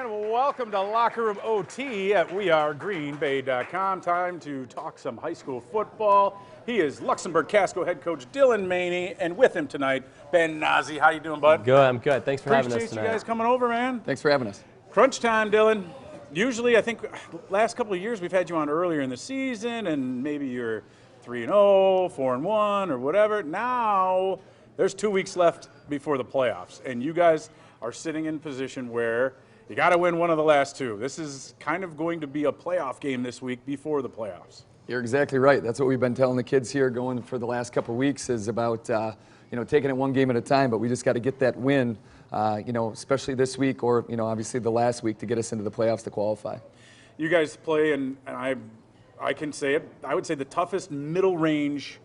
And welcome to Locker Room OT at wearegreenbay.com. Time to talk some high school football. He is Luxembourg Casco head coach Dylan Maney, and with him tonight, Ben Nazi. How you doing, bud? Good, I'm good. Thanks for having us tonight. Appreciate you guys coming over, man. Thanks for having us. Crunch time, Dylan. Usually, I think last couple of years we've had you on earlier in the season, and maybe you're 3-0, 4-1, or whatever. Now, there's 2 weeks left before the playoffs, and you guys are sitting in position where you got to win one of the last two. This is kind of going to be a playoff game this week before the playoffs. You're exactly right. That's what we've been telling the kids here going for the last couple of weeks is about taking it one game at a time, but we just got to get that win, especially this week or, obviously the last week to get us into the playoffs to qualify. You guys play, and I can say it, I would say the toughest middle range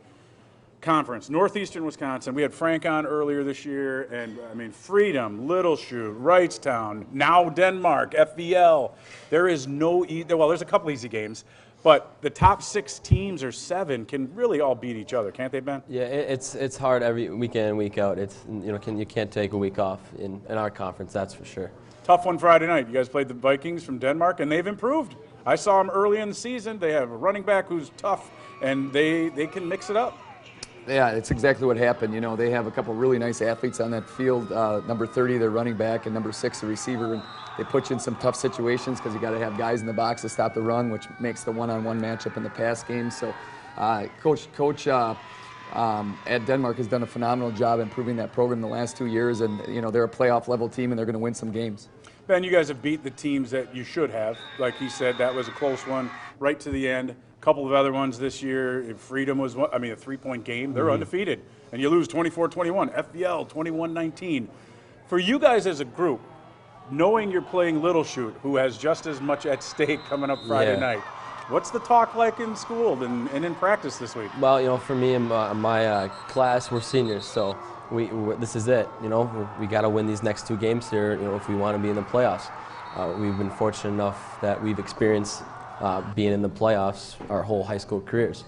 conference, Northeastern Wisconsin. We had Frank on earlier this year, and I mean, Freedom, Little Chute, Wrightstown, now Denmark, FVL. There is no, well, there's a couple easy games, but the top 6 teams or 7 can really all beat each other, can't they, Ben? Yeah, it's hard every week in and week out. It's you can't take a week off in our conference, that's for sure. Tough one Friday night. You guys played the Vikings from Denmark, and they've improved. I saw them early in the season. They have a running back who's tough, and they can mix it up. Yeah, it's exactly what happened. They have a couple really nice athletes on that field. Number 30, their running back, and number 6, the receiver. And they put you in some tough situations because you got to have guys in the box to stop the run, which makes the one-on-one matchup in the pass game. So, Coach at Denmark has done a phenomenal job improving that program the last 2 years, and they're a playoff level team, and they're going to win some games. Ben, you guys have beat the teams that you should have. Like he said, that was a close one right to the end. A couple of other ones this year. Freedom was, a 3-point game. They're undefeated. And you lose 24-21. FBL, 21-19. For you guys as a group, knowing you're playing Little Chute, who has just as much at stake coming up Friday night, what's the talk like in school and in practice this week? Well, for me and my class, we're seniors, so this is it. We got to win these next 2 games here. If we want to be in the playoffs. We've been fortunate enough that we've experienced being in the playoffs our whole high school careers,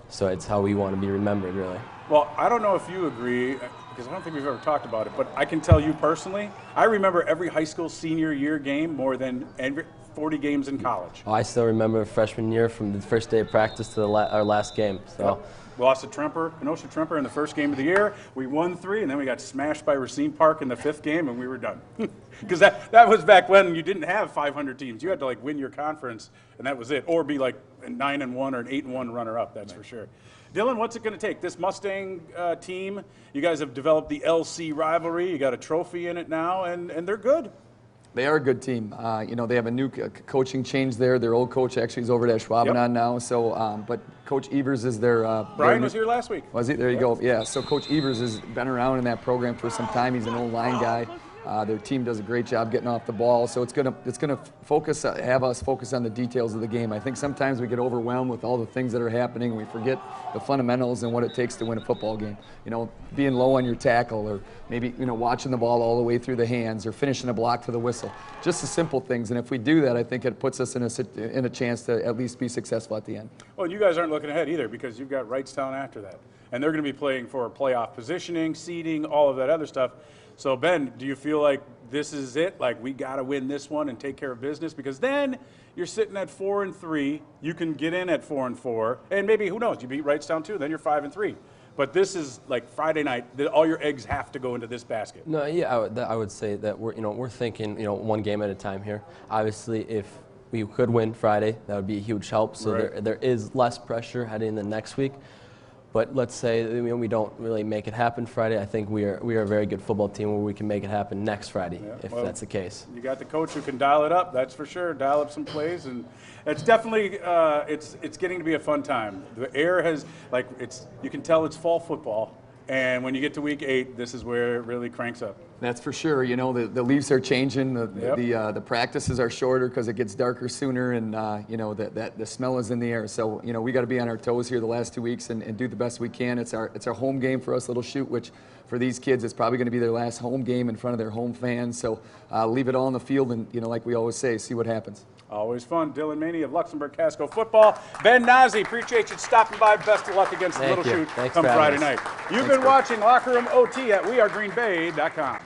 so it's how we want to be remembered, really. Well, I don't know if you agree, because I don't think we've ever talked about it, but I can tell you personally, I remember every high school senior year game more than 40 games in college. I still remember freshman year from the first day of practice to our last game. So. Yep. We lost to Kenosha Tremper in the first game of the year. We won 3, and then we got smashed by Racine Park in the 5th game, and we were done. Because that was back when you didn't have 500 teams. You had to win your conference, and that was it, or be a 9-1 or an 8-1 runner-up. That's for sure. Dylan, what's it going to take? This Mustang team, you guys have developed the LC rivalry. You got a trophy in it now, and they're good. They are a good team. They have a new coaching change there. Their old coach actually is over at Schwabenon now. So, but Coach Evers is their. Brian was here last week. Was he? There you go. Yeah. So Coach Evers has been around in that program for some time. He's an old line guy. Their team does a great job getting off the ball. So it's gonna have us focus on the details of the game. I think sometimes we get overwhelmed with all the things that are happening, and we forget the fundamentals and what it takes to win a football game. Being low on your tackle, or maybe watching the ball all the way through the hands, or finishing a block to the whistle. Just the simple things. And if we do that, I think it puts us in a chance to at least be successful at the end. Well, you guys aren't looking ahead either, because you've got Wrightstown after that, and they're going to be playing for playoff positioning, seeding, all of that other stuff. So, Ben, do you feel like this is it? Like, we got to win this one and take care of business? Because then you're sitting at 4-3. You can get in at 4-4. And maybe, who knows, you beat Wrightstown too. Then you're 5-3. But this is like Friday night. All your eggs have to go into this basket. No, yeah, I would say that we're thinking, one game at a time here. Obviously, if we could win Friday, that would be a huge help. So right. there is less pressure heading into next week. But let's say we don't really make it happen Friday. I think we are a very good football team where we can make it happen next Friday, if that's the case. You got the coach who can dial it up, that's for sure. Dial up some plays, and it's definitely it's getting to be a fun time. The air has you can tell it's fall football, and when you get to week 8, this is where it really cranks up. That's for sure. The leaves are changing. The practices are shorter because it gets darker sooner, and the smell is in the air. So we got to be on our toes here the last 2 weeks and do the best we can. It's our home game for us, Little Chute, which for these kids it's probably going to be their last home game in front of their home fans. So leave it all on the field, and like we always say, see what happens. Always fun. Dylan Maney of Luxembourg Casco Football. Ben Nazi, appreciate you stopping by. Best of luck against the Little Chute come Friday night. You've been watching Locker Room OT at wearegreenbay.com.